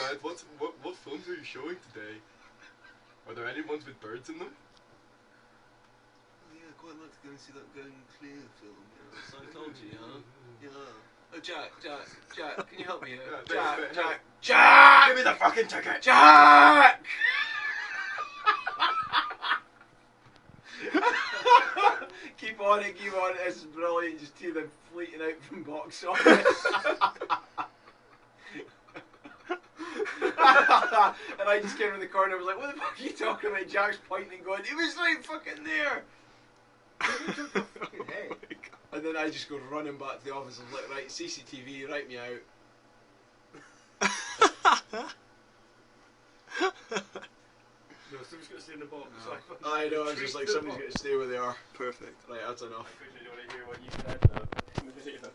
Dad, what films are you showing today? Are there any ones with birds in them? Yeah, I'd quite like to go and see that Going Clear film. Scientology, huh? Yeah. Oh, Jack, can you help me here? Jack! Give me the fucking ticket! Jack! Keep on it, this is brilliant, just hear them fleeting out from box office. And I just came in the corner and was like, what the fuck are you talking about? Jack's pointing going, it was right fucking there! Fucking head. And then I just go running back to the office and I'm like, right, CCTV, write me out. No, somebody's got to stay in the box. I know, I'm just like, somebody's got to stay where they are. Perfect. Right, that's enough. I quickly don't want to hear what you said now.